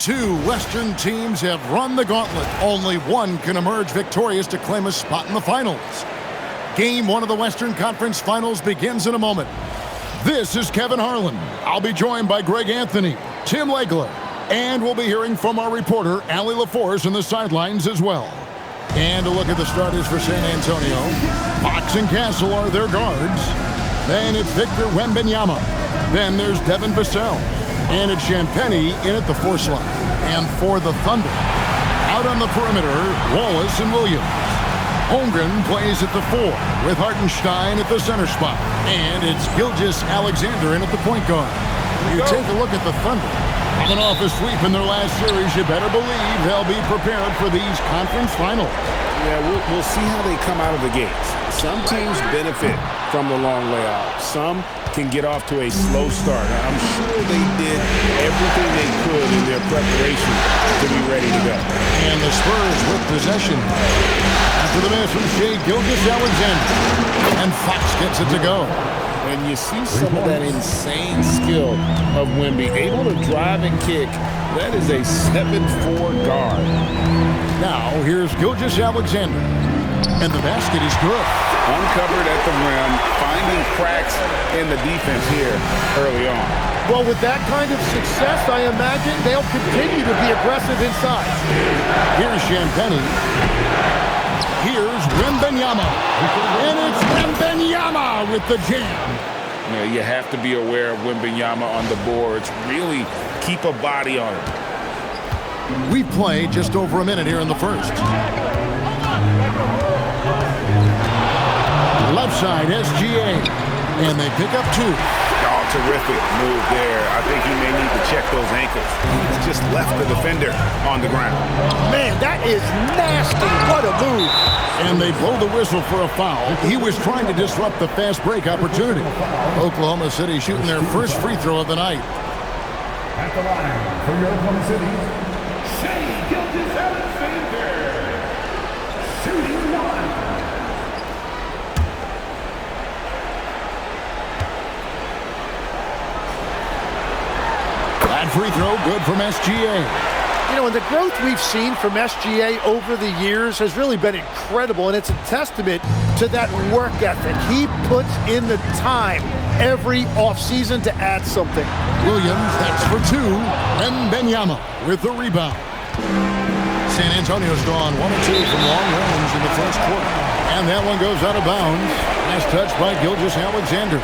Two Western teams have run the gauntlet. Only one can emerge victorious to claim a spot in the finals. Game 1 of the Western Conference Finals begins in a moment. This is Kevin Harlan. I'll be joined by Greg Anthony, Tim Legler, and we'll be hearing from our reporter, Allie LaForce, in the sidelines as well. And a look at the starters for San Antonio. Fox and Castle are their guards. Then it's Victor Wembanyama. Then there's Devin Vassell. And it's Champagnie in at the 4 slot. And for the Thunder, out on the perimeter, Wallace and Williams. Holmgren plays at the 4 with Hartenstein at the center spot. And it's Gilgeous-Alexander in at the point guard. You take a look at the Thunder. Coming off a sweep in their last series, you better believe they'll be prepared for these conference finals. Yeah, we'll see how they come out of the gates. Some teams benefit from the long layoff. Some can get off to a slow start. I'm sure they did everything they could in their preparation to be ready to go. And the Spurs with possession. After the miss from Shai Gilgeous-Alexander. And Fox gets it to go. And you see some of that insane skill of Wemby. Able to drive and kick. That is a 7'4" guard. Now, here's Gilgeous-Alexander. And the basket is good. Uncovered at the rim, finding cracks in the defense here early on. Well, with that kind of success, I imagine they'll continue to be aggressive inside. Here's Champagnie. Here's Wembanyama. And it's Wembanyama with the jam. You know, you have to be aware of Wembanyama on the boards. Really keep a body on it. We play just over a minute here in the first. Left side, SGA. And they pick up 2. Oh, terrific move there. I think he may need to check those ankles. He's just left the defender on the ground. Man, that is nasty. What a move. And they blow the whistle for a foul. He was trying to disrupt the fast break opportunity. Oklahoma City shooting their first free throw of the night. At the line for your Oklahoma City, Shai Gilgeous-Alexander, shooting 1. That free throw good from SGA. You know, and the growth we've seen from SGA over the years has really been incredible, and it's a testament to that work ethic. He puts in the time every offseason to add something. Williams, that's for 2. And Wembanyama with the rebound. San Antonio's gone 1 or 2 from long range in the first quarter. And that one goes out of bounds. Last touch by Gilgeous-Alexander.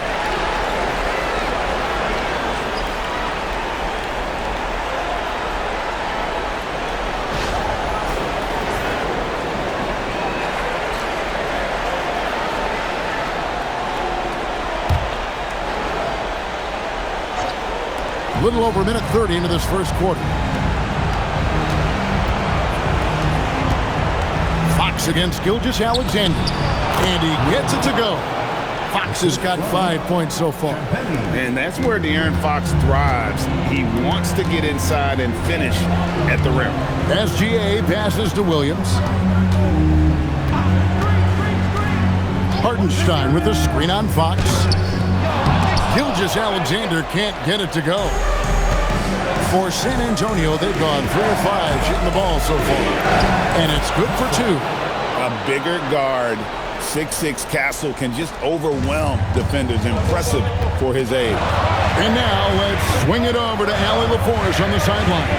A little over a minute 30 into this first quarter. Fox against Gilgeous-Alexander. And he gets it to go. Fox has got 5 points so far. And that's where De'Aaron Fox thrives. He wants to get inside and finish at the rim. SGA passes to Williams. Hartenstein with the screen on Fox. Gilgeous-Alexander can't get it to go. For San Antonio, they've gone 3 or 5 shooting the ball so far. And it's good for 2. A bigger guard, 6'6" Castle, can just overwhelm defenders. Impressive for his age. And now let's swing it over to Allie LaForce on the sideline.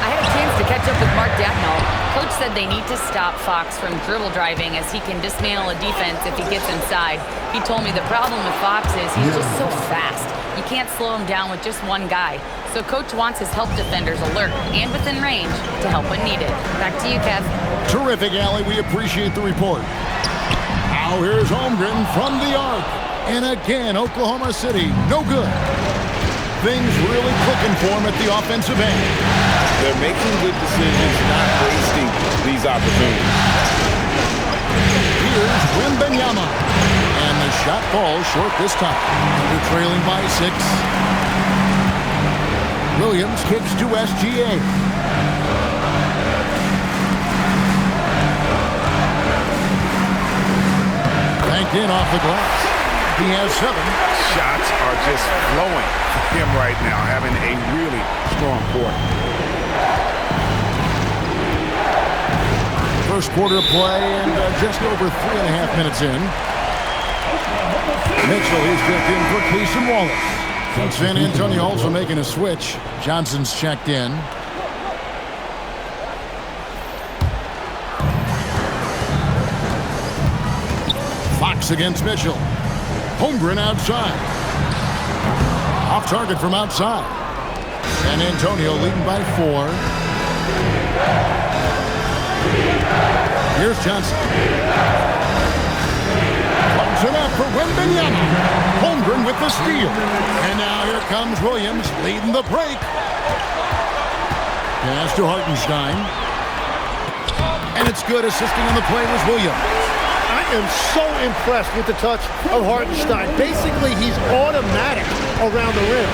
I had a chance to catch up with Mark Dagnall. Coach said they need to stop Fox from dribble driving as he can dismantle a defense if he gets inside. He told me the problem with Fox is he's just so fast. You can't slow him down with just one guy. So Coach wants his help defenders alert and within range to help when needed. Back to you, Kev. Terrific, Allie. We appreciate the report. Now here's Holmgren from the arc. And again, Oklahoma City, no good. Things really clicking for him at the offensive end. They're making good decisions, not wasting these opportunities. Here's Wembanyama. And the shot falls short this time. They're trailing by 6. Williams kicks to SGA. Banked in off the glass. He has 7. Shots are just flowing for him right now, having a really strong quarter. first quarter of play and just over 3.5 minutes in. Mitchell, he's checked in for Cleason Wallace. San Antonio also making a switch. Johnson's checked in. Fox against Mitchell. Holmgren outside. Off target from outside. San Antonio leading by 4. Here's Johnson. Plugs it up for Wembanyama. Holmgren with the steal. And now here comes Williams leading the break. Pass to Hartenstein. And it's good. Assisting on the play was Williams. I am so impressed with the touch of Hartenstein. Basically, he's automatic around the rim.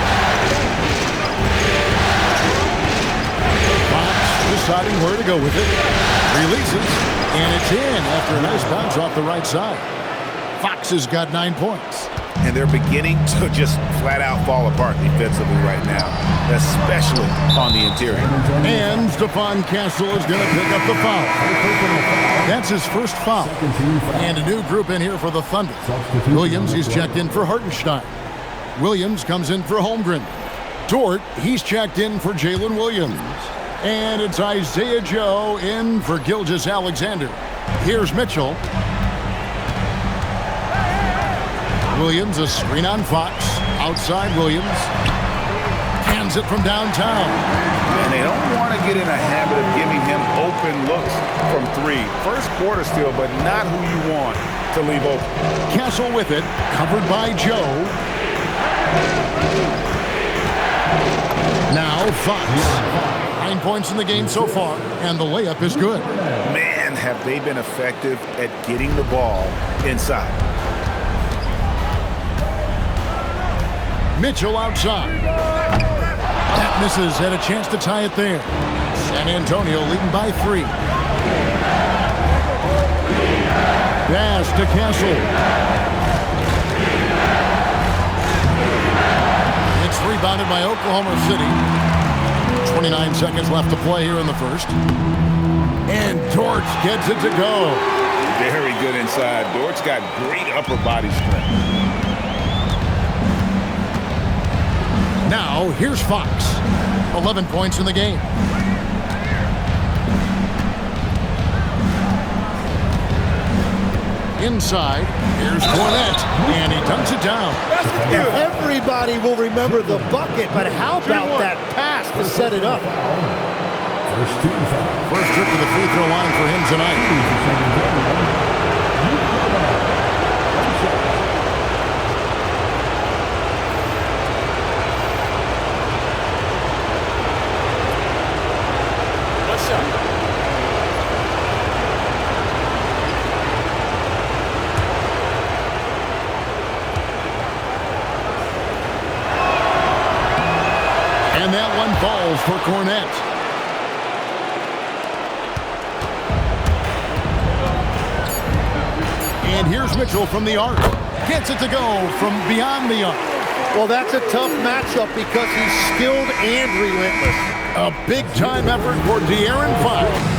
Fox deciding where to go with it. Releases, and it's in after a nice bounce off the right side. Fox has got 9 points. And they're beginning to just flat out fall apart defensively right now, especially on the interior. And Stephon Castle is going to pick up the foul. That's his first foul. And a new group in here for the Thunder. Williams, he's checked in for Hartenstein. Williams comes in for Holmgren. Dort, he's checked in for Jalen Williams. And it's Isaiah Joe in for Gilgeous-Alexander. Here's Mitchell. Williams, a screen on Fox. Outside Williams. Hands it from downtown. And they don't want to get in a habit of giving him open looks from 3. First quarter still, but not who you want to leave open. Castle with it. Covered by Joe. Now Fox. 9 points in the game so far, and the layup is good. Man, have they been effective at getting the ball inside. Mitchell outside. That misses. Had a chance to tie it there. San Antonio leading by 3. Pass to Castle. It's rebounded by Oklahoma City. 29 seconds left to play here in the first. And Dort gets it to go. Very good inside. Dort's got great upper body strength. Now, here's Fox. 11 points in the game. Inside, here's Cornette, and he dunks it down. Everybody will remember the bucket, but how about that pass to set it up? First trip to the free throw line for him tonight. And that one falls for Cornette. And here's Mitchell from the arc. Gets it to go from beyond the arc. Well, that's a tough matchup because he's skilled and relentless. A big-time effort for De'Aaron Fox.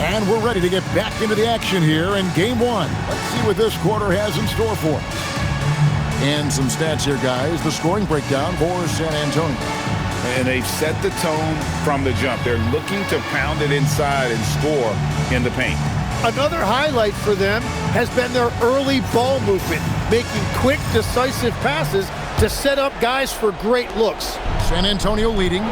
And we're ready to get back into the action here in Game 1. Let's see what this quarter has in store for us. And some stats here, guys. The scoring breakdown for San Antonio. And they've set the tone from the jump. They're looking to pound it inside and score in the paint. Another highlight for them has been their early ball movement, making quick, decisive passes to set up guys for great looks. San Antonio leading.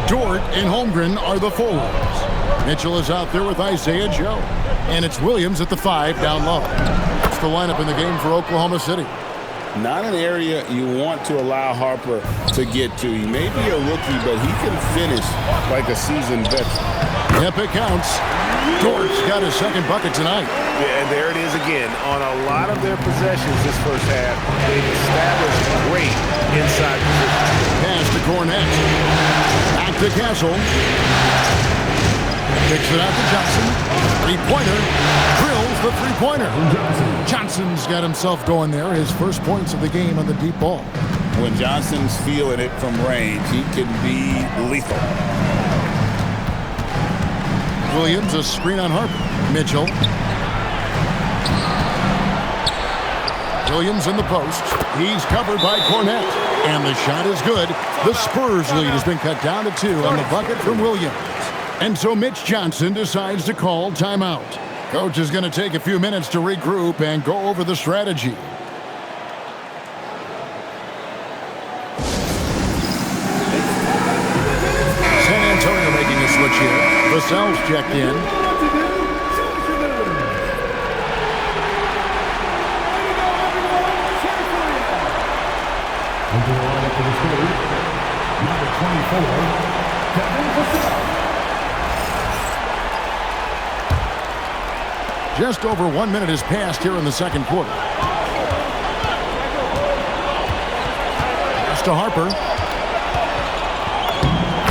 Dort and Holmgren are the forwards. Mitchell is out there with Isaiah Joe. And it's Williams at the 5 down low. That's the lineup in the game for Oklahoma City. Not an area you want to allow Harper to get to. He may be a rookie, but he can finish like a seasoned veteran. Yep, it counts. Dort's got his second bucket tonight. Yeah, and there it is again. On a lot of their possessions this first half, they've established great inside position. Pass to Cornette. Back to Castle. Kicks it out to Johnson. Three-pointer. Drills the three-pointer. Johnson's got himself going there. His first points of the game on the deep ball. When Johnson's feeling it from range, he can be lethal. Williams, a screen on Harper. Mitchell. Williams in the post. He's covered by Cornette. And the shot is good. The Spurs lead has been cut down to 2 on the bucket from Williams. And so Mitch Johnson decides to call timeout. Coach is going to take a few minutes to regroup and go over the strategy. San Antonio making a switch here. Vassell's checked in. Into the lineup for the Spurs, number 24, Kevin Vassell. Just over 1 minute has passed here in the second quarter. Pass to Harper.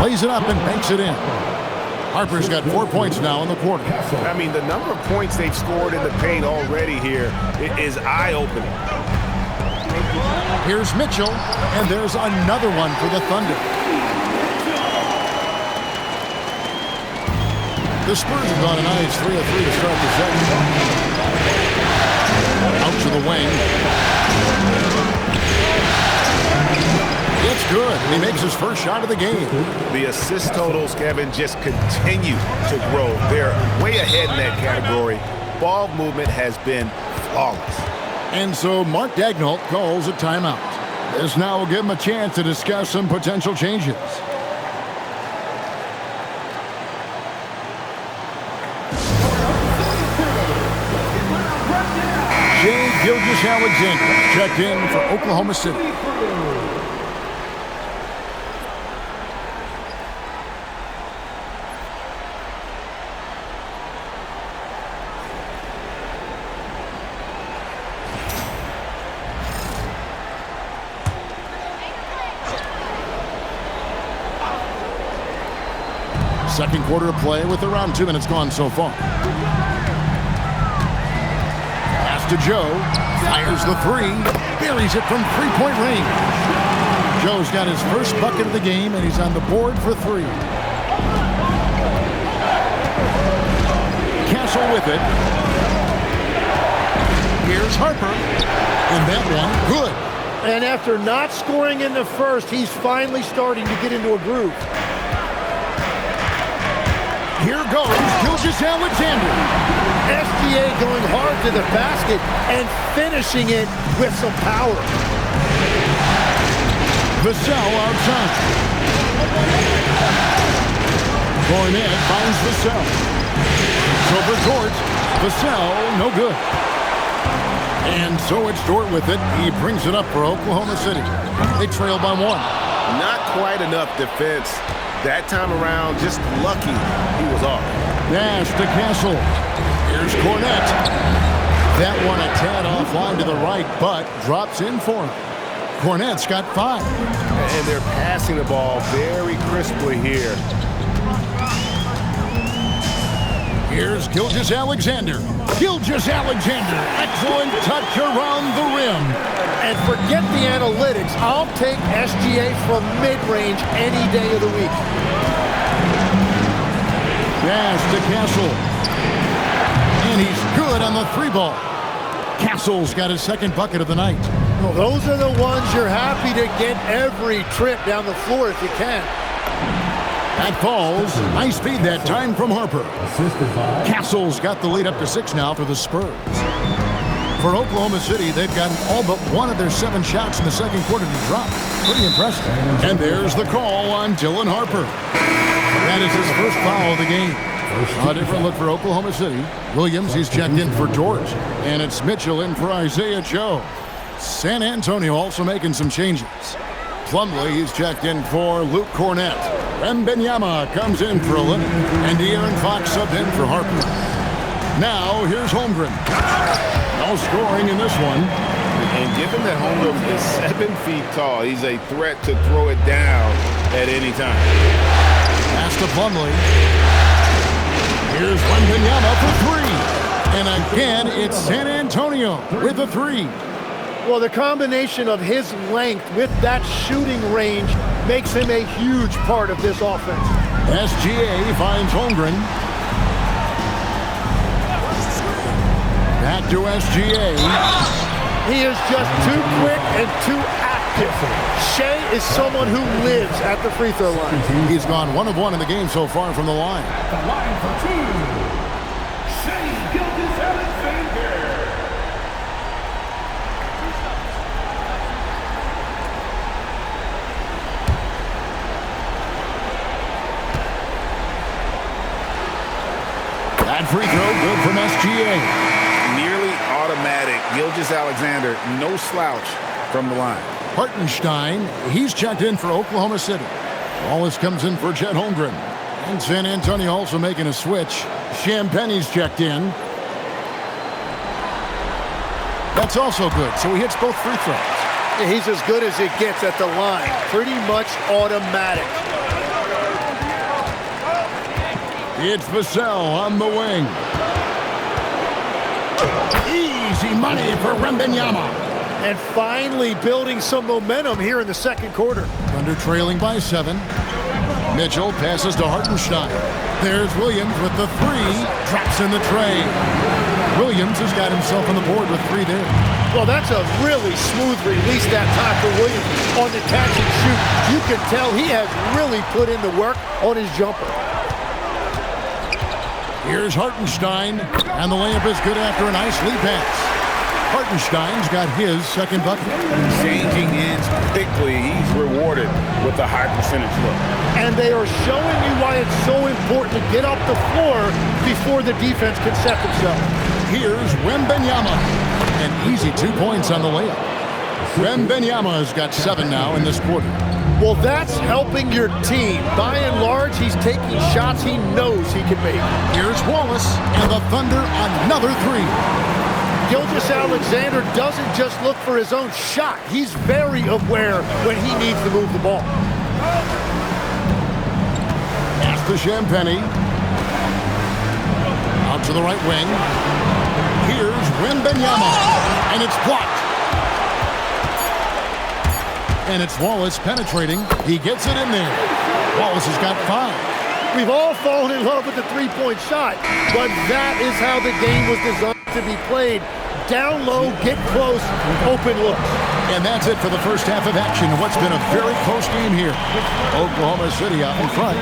Plays it up and banks it in. Harper's got 4 points now in the quarter. I mean, the number of points they've scored in the paint already here is eye-opening. Here's Mitchell, and there's another one for the Thunder. The Spurs have gone a nice 3 of 3 to start the second. Out to the wing. It's good. He makes his first shot of the game. The assist totals, Kevin, just continue to grow. They're way ahead in that category. Ball movement has been flawless. And so Mark Daigneault calls a timeout. This now will give him a chance to discuss some potential changes. Shai Gilgeous-Alexander checked in for Oklahoma City. Second quarter of play with around 2 minutes gone so far. Pass to Joe. Fires the three. Buries it from three-point range. Joe's got his first bucket of the game, and he's on the board for 3. Castle with it. Here's Harper. And that one, good. And after not scoring in the first, he's finally starting to get into a groove. Here goes Gilgeous-Alexander. SGA going hard to the basket and finishing it with some power. Vassell outside. Cornette finds Vassell. Over Dort. Vassell, no good. And so it's Dort with it. He brings it up for Oklahoma City. They trail by 1. Not quite enough defense. That time around, just lucky he was off. Dash to Castle. Here's Cornette. That one a tad offline to the right, but drops in for him. Cornette's got 5. And they're passing the ball very crisply here. Here's Gilgeous-Alexander. Gilgeous-Alexander. Excellent touch around the rim. And forget the analytics. I'll take SGA from mid-range any day of the week. Pass to Castle. And he's good on the 3-ball. Castle's got his second bucket of the night. Well, those are the ones you're happy to get every trip down the floor if you can. That falls. High speed that time from Harper. Castle's got the lead up to 6 now for the Spurs. For Oklahoma City, they've gotten all but 1 of their 7 shots in the second quarter to drop. Pretty impressive. And there's the call on Dylan Harper. That is his first foul of the game. A different look for Oklahoma City. Williams, he's checked in for George. And it's Mitchell in for Isaiah Joe. San Antonio also making some changes. Plumlee, he's checked in for Luke Cornette. Wembanyama comes in for a limit, and De'Aaron Fox subbed in for Harper. Now, here's Holmgren. No scoring in this one. And given that Holmgren is 7 feet tall, he's a threat to throw it down at any time. Pass to Plumlee. Here's Wembanyama for three. And again, it's San Antonio with a three. Well, the combination of his length with that shooting range makes him a huge part of this offense. SGA finds Holmgren. Back to SGA. He is just too quick and too active. Shea is someone who lives at the free throw line. He's gone 1 of 1 in the game so far from the line. The line for two. Shea Gilgeous-Alexander. That free throw good from SGA. Nearly automatic. Gilgeous-Alexander, no slouch from the line. Hartenstein, he's checked in for Oklahoma City. Wallace comes in for Chet Holmgren. And San Antonio also making a switch. Champagne's checked in. That's also good, so he hits both free throws. He's as good as it gets at the line. Pretty much automatic. It's Vassell on the wing. Easy money for Wembanyama. And finally building some momentum here in the second quarter. Thunder trailing by 7. Mitchell passes to Hartenstein. There's Williams with the three. Drops in the tray. Williams has got himself on the board with 3 there. Well, that's a really smooth release that time for Williams on the catch and shoot. You can tell he has really put in the work on his jumper. Here's Hartenstein, and the layup is good after a nice lead pass. Hartenstein's got his second bucket. Changing ends quickly. He's rewarded with a high percentage look. And they are showing you why it's so important to get off the floor before the defense can set themselves. Here's Wembanyama. An easy 2 points on the layup. Wembanyama has got 7 now in this quarter. Well, that's helping your team. By and large, he's taking shots he knows he can make. Here's Wallace, and the Thunder another 3. Gilgeous-Alexander doesn't just look for his own shot. He's very aware when he needs to move the ball. Pass to Champagnie. Out to the right wing. Here's Wembanyama, and it's blocked. And it's Wallace penetrating. He gets it in there. Wallace has got 5. We've all fallen in love with the three-point shot, but that is how the game was designed to be played. Down low, get close, open looks. And that's it for the first half of action. What's been a very close game here. Oklahoma City out in front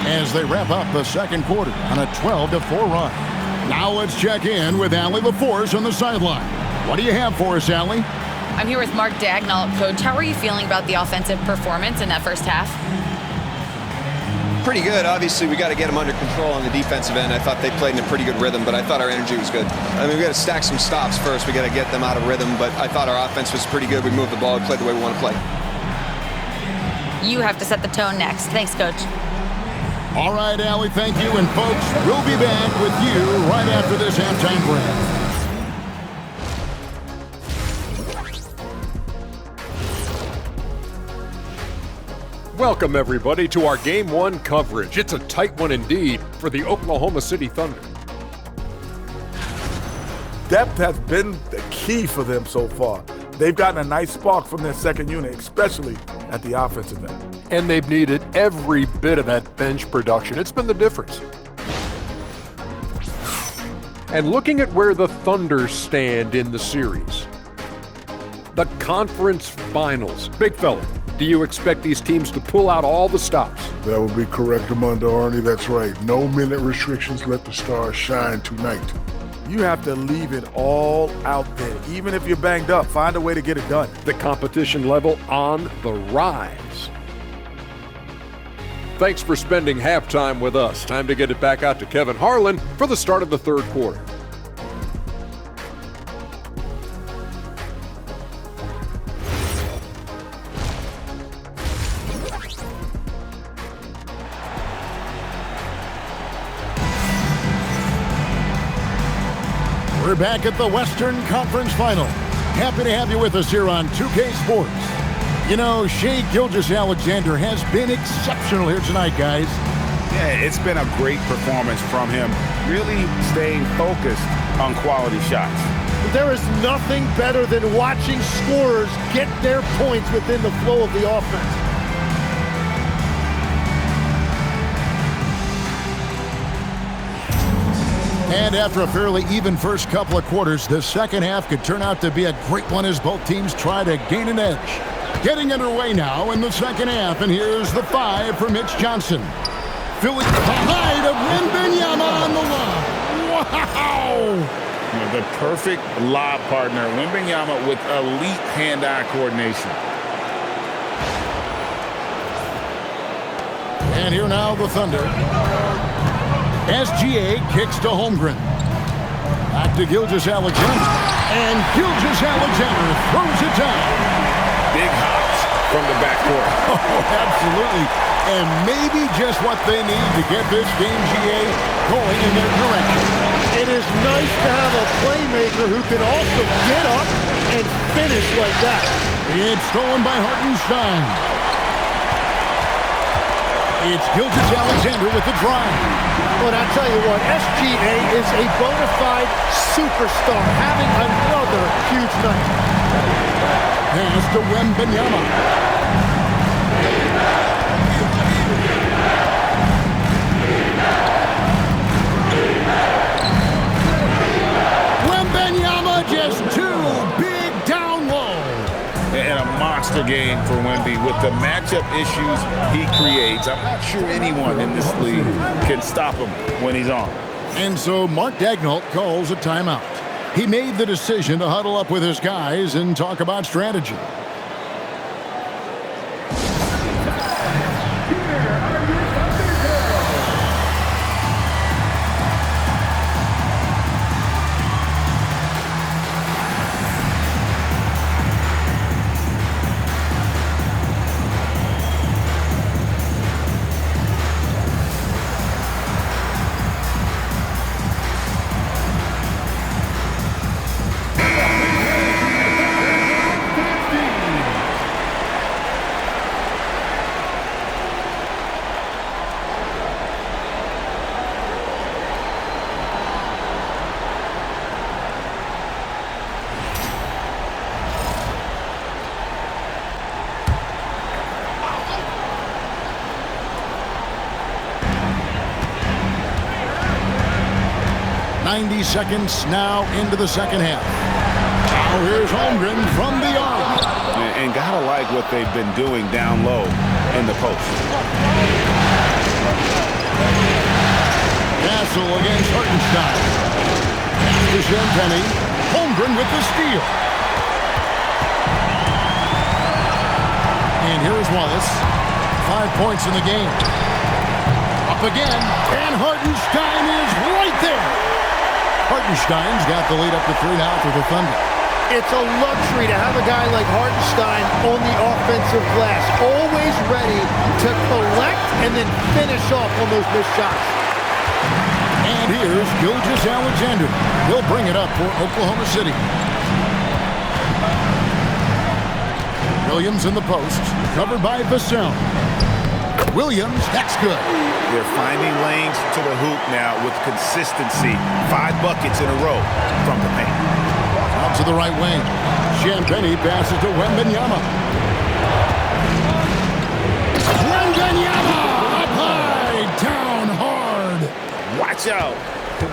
as they wrap up the second quarter on a 12-4 run. Now let's check in with Allie LaForce on the sideline. What do you have for us, Allie? I'm here with Mark Dagnall. Coach, how are you feeling about the offensive performance in that first half? Pretty good. Obviously, we got to get them under control on the defensive end. I thought they played in a pretty good rhythm, but I thought our energy was good. I mean, we got to stack some stops first. We got to get them out of rhythm, but I thought our offense was pretty good. We moved the ball, we played the way we want to play. You have to set the tone next. Thanks, Coach. All right, Allie, thank you. And folks, we'll be back with you right after this halftime break. Welcome, everybody, to our Game 1 coverage. It's a tight one indeed for the Oklahoma City Thunder. Depth has been the key for them so far. They've gotten a nice spark from their second unit, especially at the offensive end. And they've needed every bit of that bench production. It's been the difference. And looking at where the Thunder stand in the series, the conference finals. Big fella, do you expect these teams to pull out all the stops? That would be correct, Armando Arnie. That's right. No minute restrictions. Let the stars shine tonight. You have to leave it all out there. Even if you're banged up, find a way to get it done. The competition level on the rise. Thanks for spending halftime with us. Time to get it back out to Kevin Harlan for the start of the third quarter. We're back at the Western Conference Final. Happy to have you with us here on 2K Sports. You know, Shai Gilgeous-Alexander has been exceptional here tonight, guys. Yeah, it's been a great performance from him, really staying focused on quality shots. There is nothing better than watching scorers get their points within the flow of the offense. And after a fairly even first couple of quarters, the second half could turn out to be a great one as both teams try to gain an edge. Getting underway now in the second half, and here's the 5 for Mitch Johnson. Philly behind of Wembanyama on the lob. Wow! The perfect lob partner, Wembanyama with elite hand-eye coordination. And here now the Thunder. SGA kicks to Holmgren. Back to Gilgeous-Alexander. And Gilgeous-Alexander throws it down. Big hops from the backcourt. Oh, absolutely. And maybe just what they need to get this game, GA, going in their direction. It is nice to have a playmaker who can also get up and finish like that. It's stolen by Hartenstein. It's Gilgeous-Alexander with the drive. But I tell you what, SGA is a bona fide superstar, having another huge night. Pass to Wembanyama. Wembanyama just too big down low. And a monster game for Wemby with the matchup issues he creates. I'm not sure anyone in this league can stop him when he's on. And so Mark Daigneault calls a timeout. He made the decision to huddle up with his guys and talk about strategy. Seconds now into the second half. Now here's Holmgren from the arc. And gotta like what they've been doing down low in the post. Castle against Hartenstein. Pass to Champagny. Holmgren with the steal. And here's Wallace. 5 points in the game. Up again. And Hartenstein is right there. Hartenstein's got the lead up to 3 now for the Thunder. It's a luxury to have a guy like Hartenstein on the offensive glass, always ready to collect and then finish off on those missed shots. And here's Gilgeous-Alexander. He'll bring it up for Oklahoma City. Williams in the post, covered by Vassell. Williams, that's good. They're finding lanes to the hoop now with consistency. 5 buckets in a row from the paint. Out to the right wing. Champagny passes to Wembanyama. Wembanyama up high, down hard. Watch out.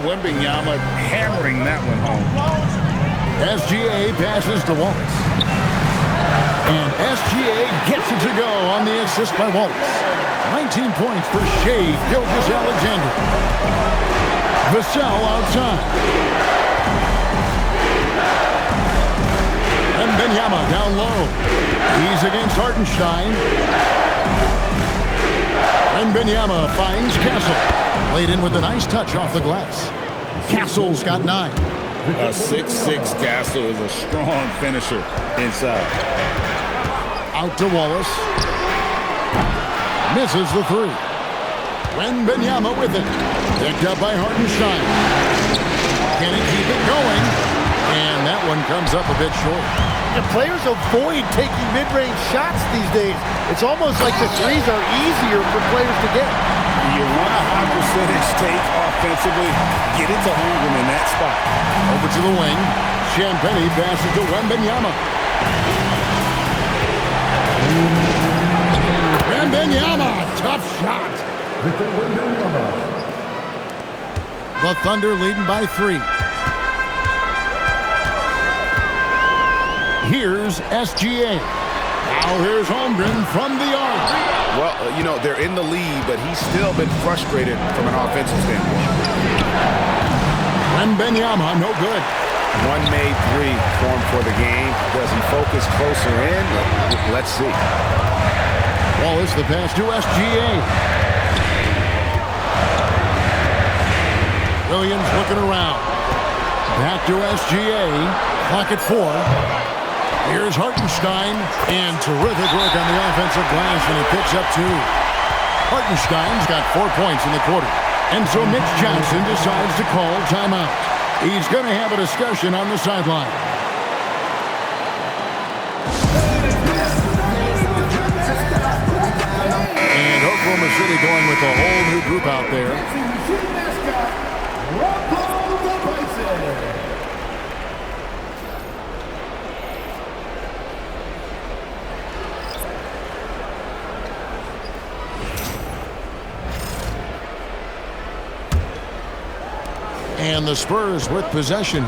Wembanyama hammering that one home. SGA passes to Wallace. And SGA gets it to go on the assist by Wallace. 19 points for Shai Gilgeous-Alexander. Vassell outside. And Wembanyama down low. He's against Hartenstein. And Wembanyama finds Castle. Laid in with a nice touch off the glass. Castle's got 9. A 6'6" Castle is a strong finisher inside. Out to Wallace. Misses the 3. Wembanyama with it. Picked up by Hartenstein. Can he keep it going? comes up a bit short. The players avoid taking mid-range shots these days. It's almost like the threes are easier for players to get. You want a high percentage take offensively, get it to Holmgren in that spot. Over to the wing. Champagnie passes to Wembanyama. Wembanyama, tough shot. The Thunder leading by 3. Here's SGA. Now here's Holmgren from the arc. Well, you know, they're in the lead, but he's still been frustrated from an offensive standpoint. Wembanyama, no good. One made 3 formed for the game. Does he focus closer in? Let's see. Wallace the pass to SGA. Williams looking around. Back to SGA. Clock at 4. Here's Hartenstein, and terrific work on the offensive glass, and he picks up 2. Hartenstein's got 4 points in the quarter, and so Mitch Johnson decides to call timeout. He's going to have a discussion on the sideline. And Oklahoma City going with a whole new group out there. And the Spurs with possession.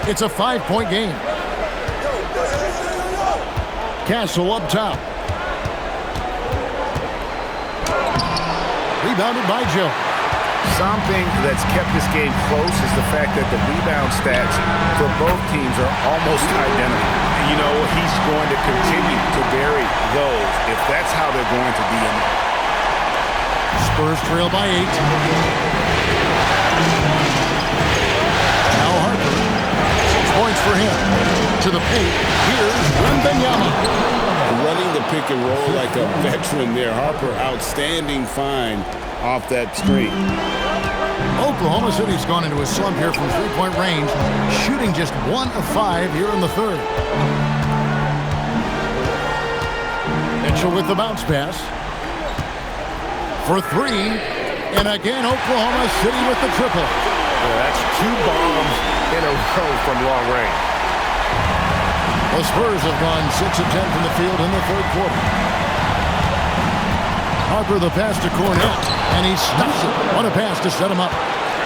It's a 5-point game. Castle up top. Rebounded by Joe. Something that's kept this game close is the fact that the rebound stats for both teams are almost identical. You know, he's going to continue to vary those if that's how they're going to be in there. Spurs trail by 8. Now Harper. 6 points for him. To the paint. Here's Wembanyama. Running the pick and roll like a veteran there. Harper, outstanding find off that screen. Oklahoma City's gone into a slump here from 3-point range, shooting just 1 of 5 here in the third. Mitchell with the bounce pass. For 3, and again Oklahoma City with the triple. That's 2 bombs in a row from long range. The Spurs have gone 6 of 10 from the field in the third quarter. Harper the pass to Cornette, and he stuffs it. What a pass to set him up.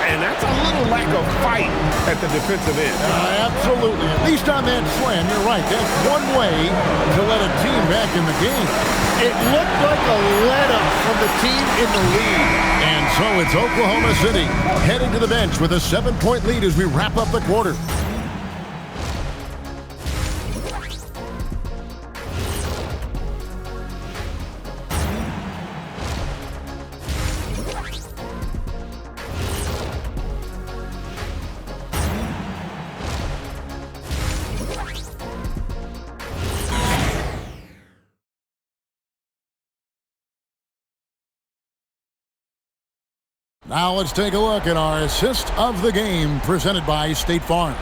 And that's a little lack of fight at the defensive end. Absolutely. At least on that slam, you're right. That's one way to let a team back in the game. It looked like a let-up from the team in the lead. And so it's Oklahoma City heading to the bench with a 7-point lead as we wrap up the quarter. Now let's take a look at our assist of the game presented by State Farm.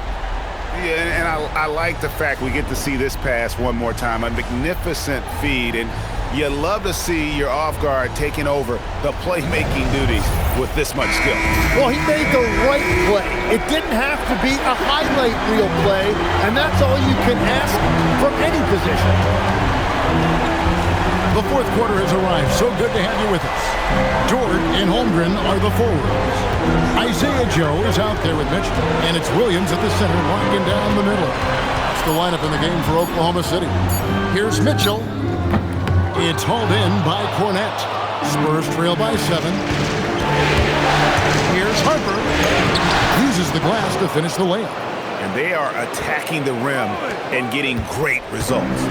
Yeah, and I like the fact we get to see this pass one more time. A magnificent feed, and you love to see your off guard taking over the playmaking duties with this much skill. Well, he made the right play. It didn't have to be a highlight reel play, and that's all you can ask from any position. The fourth quarter has arrived. So good to have you with us. George and Holmgren are the forwards. Isaiah Joe is out there with Mitchell, and it's Williams at the center locking down the middle. It's the lineup in the game for Oklahoma City. Here's Mitchell. It's hauled in by Cornette. Spurs trail by 7. Here's Harper. Uses the glass to finish the layup. And they are attacking the rim and getting great results.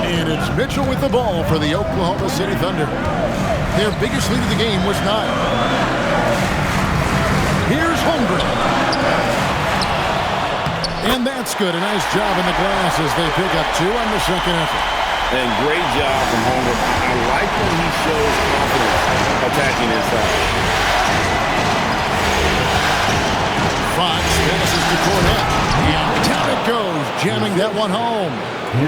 And it's Mitchell with the ball for the Oklahoma City Thunder. Their biggest lead of the game was 9. Here's Holmgren. And that's good. A nice job in the glass as they pick up 2 on the second effort. And great job from Holmgren. I like when he shows confidence attacking inside. Fox passes to Cornette. And down it goes, jamming that one home.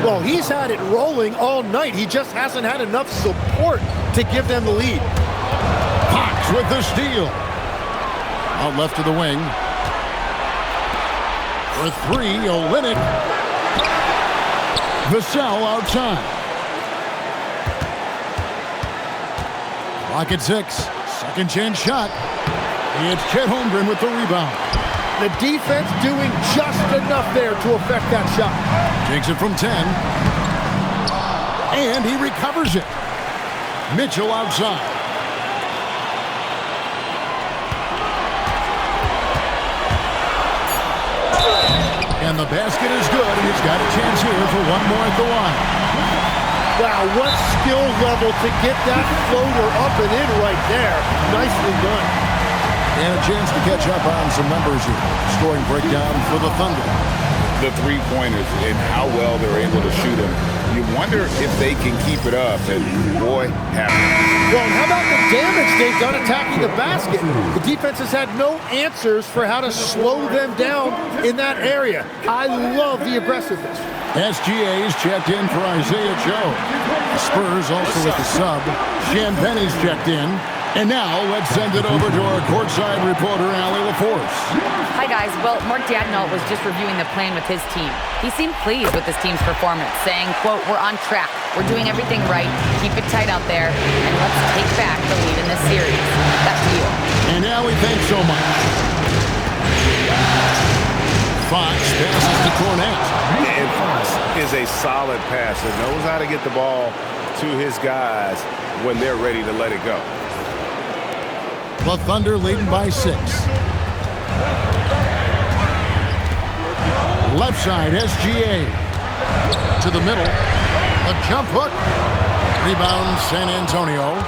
Well, he's had it rolling all night. He just hasn't had enough support to give them the lead. Fox with the steal. Out left to the wing. For three, Olynyk. Vassell outside. Clock at 6. Second chance shot. It's Chet Holmgren with the rebound. The defense doing just enough there to affect that shot. Takes it from 10. And he recovers it. Mitchell outside. And the basket is good, and he's got a chance here for one more at the line. Wow, what skill level to get that floater up and in right there. Nicely done. And a chance to catch up on some numbers here. Scoring breakdown for the Thunder. The three-pointers and how well they're able to shoot them. You wonder if they can keep it up, and boy, happy. Well, how about the damage they've done attacking the basket? The defense has had no answers for how to slow them down in that area. I love the aggressiveness. SGA's checked in for Isaiah Joe. The Spurs also with the sub. Shan Benny's checked in. And now let's send it over to our courtside reporter, Allie LaForce. Hi, guys. Well, Mark Daigneault was just reviewing the plan with his team. He seemed pleased with his team's performance, saying, quote, "We're on track. We're doing everything right. Keep it tight out there, and let's take back the lead in this series." Back to you. And Allie, thanks so much. Fox passes to Cornette. And Fox is a solid passer, knows how to get the ball to his guys when they're ready to let it go. The Thunder leading by 6. Left side, SGA. To the middle. A jump hook. Rebound, San Antonio.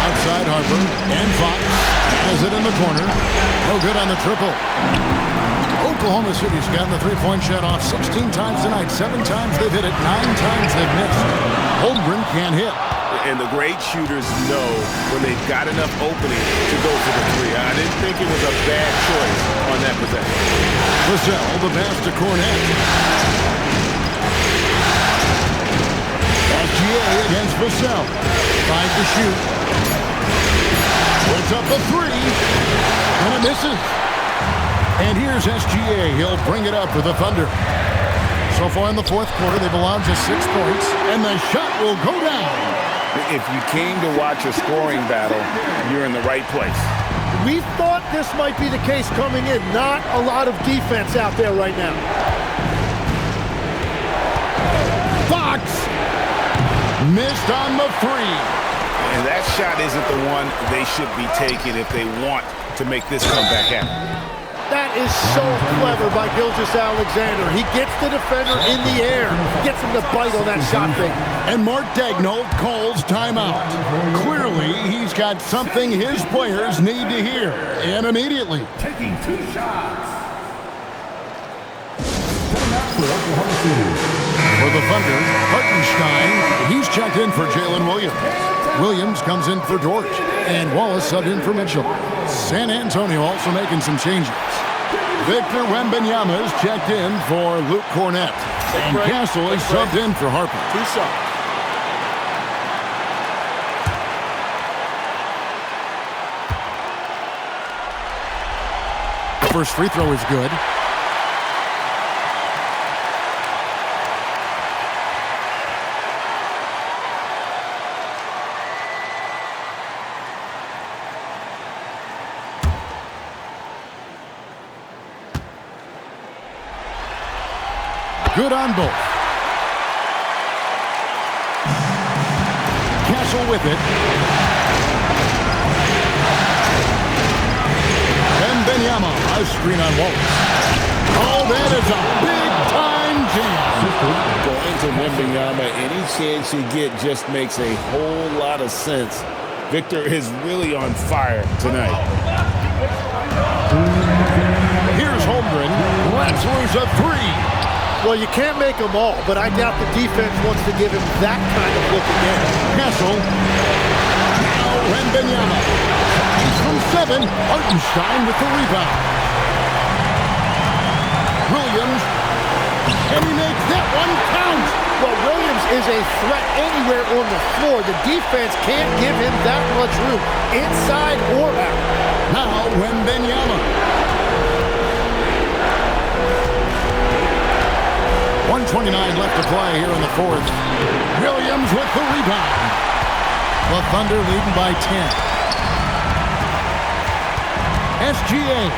Outside Harper. And Fox has it in the corner. No good on the triple. Oklahoma City's gotten the three-point shot off 16 times tonight. 7 times they've hit it. 9 times they've missed. Holmgren can't hit. And the great shooters know when they've got enough opening to go for the three. I didn't think it was a bad choice on that possession. Vassell, the pass to Cornette. SGA against Vassell. 5 to shoot. Puts up the 3. And it misses. And here's SGA. He'll bring it up for the Thunder. So far in the fourth quarter, they've allowed just 6 points. And the shot will go down. If you came to watch a scoring battle, you're in the right place. We thought this might be the case coming in. Not a lot of defense out there right now. Fox missed on the 3. And that shot isn't the one they should be taking if they want to make this comeback happen. That is so clever by Gilgeous-Alexander. He gets the defender in the air, gets him to bite on that shot fake. And Mark Daigneault calls timeout. Clearly, he's got something his players need to hear, and immediately. Taking 2 shots. For the Thunder, Hartenstein, he's checked in for Jalen Williams. Williams comes in for George, and Wallace subbed in for Mitchell. San Antonio also making some changes. Victor Wembanyama is checked in for Luke Cornette. And Castle is subbed in for Harper. 2 subs. The first free throw is good. Good on both. Castle with it. And Wembanyama, a screen on Wallace. Oh, that is a big-time jam. Going to Wembanyama, any chance you get just makes a whole lot of sense. Victor is really on fire tonight. Here's Holmgren. Let's lose a 3. Well, you can't make them all, but I doubt the defense wants to give him that kind of look again. Castle. Now Wembanyama. From 7. Hartenstein with the rebound. Williams. Can he make that one count? Well, Williams is a threat anywhere on the floor. The defense can't give him that much room, inside or out. Now, Wembanyama. 1:29 left to play here in the fourth. Williams with the rebound. The Thunder leading by 10. SGA.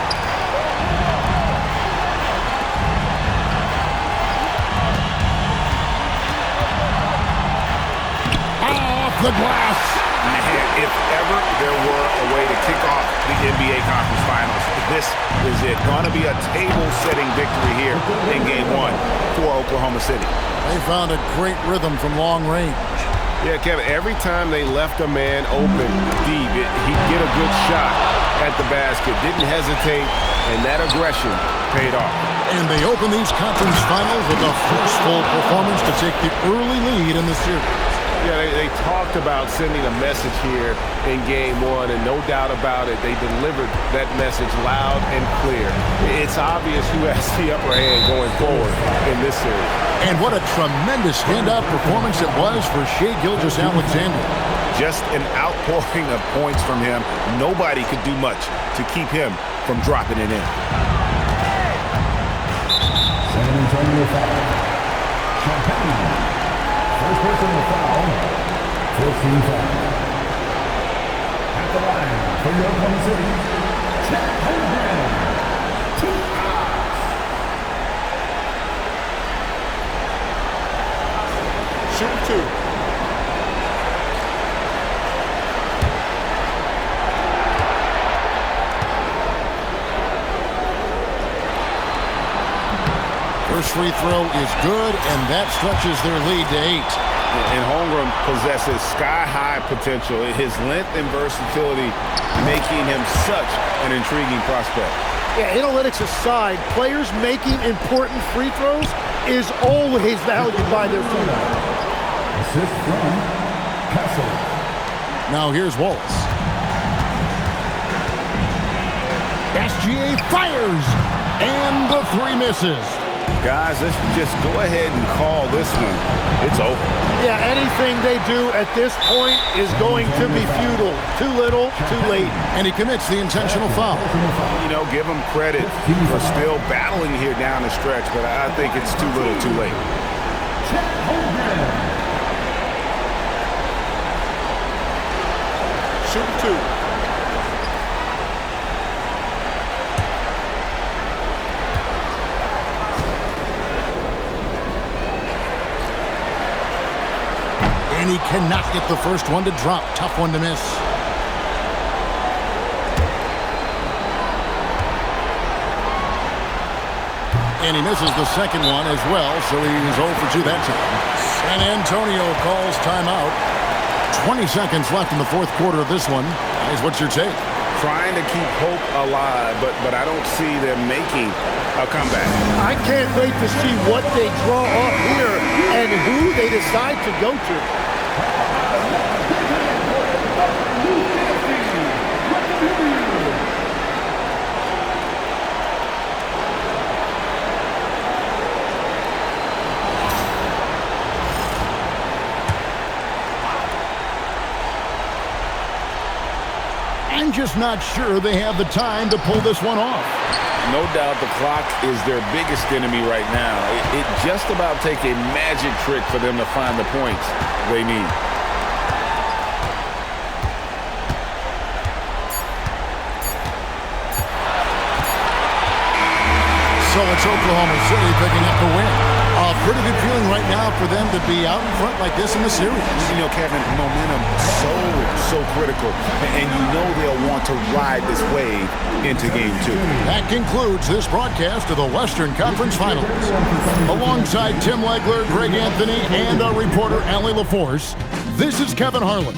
Off the glass. Man, if ever there were a way to kick off the NBA Conference Finals, this is it. Going to be a table-setting victory here in Game 1 for Oklahoma City. They found a great rhythm from long range. Yeah, Kevin, every time they left a man open deep, he'd get a good shot at the basket. Didn't hesitate, and that aggression paid off. And they open these conference finals with a forceful performance to take the early lead in the series. Yeah, they talked about sending a message here in Game 1, and no doubt about it, they delivered that message loud and clear. It's obvious who has the upper hand going forward in this series. And what a tremendous standout performance it was for Shai Gilgeous-Alexander. Just an outpouring of points from him. Nobody could do much to keep him from dropping it in. San Antonio foul. Champagne. First personal foul. 14 foul. At the line for your Oklahoma City. Chet Holmgren. 2 outs. Shoot 2. First free throw is good, and that stretches their lead to 8. And Holmgren possesses sky-high potential. His length and versatility making him such an intriguing prospect. Yeah, analytics aside, players making important free throws is always valued by their team. Assist from Castle. Now here's Wallace. SGA fires, and the 3 misses. Guys, let's just go ahead and call this one. It's over. Yeah, anything they do at this point is going to be futile. Too little, too late. And he commits the intentional foul. You know, give him credit for still battling here down the stretch, but I think it's too little, too late. Shoot 2. And he cannot get the first one to drop. Tough one to miss. And he misses the second one as well, so he's 0 for 2 that time. San Antonio calls timeout. 20 seconds left in the fourth quarter of this one. Guys, what's your take? Trying to keep hope alive, but I don't see them making a comeback. I can't wait to see what they draw up here and who they decide to go to. I'm just not sure they have the time to pull this one off. No doubt the clock is their biggest enemy right now. It just about take a magic trick for them to find the points they need. So it's Oklahoma City picking up the win. A pretty good feeling right now for them to be out in front like this in the series. You know, Kevin, momentum so critical. And you know they'll want to ride this wave into Game 2. That concludes this broadcast of the Western Conference Finals. Alongside Tim Legler, Greg Anthony, and our reporter, Allie LaForce, this is Kevin Harlan.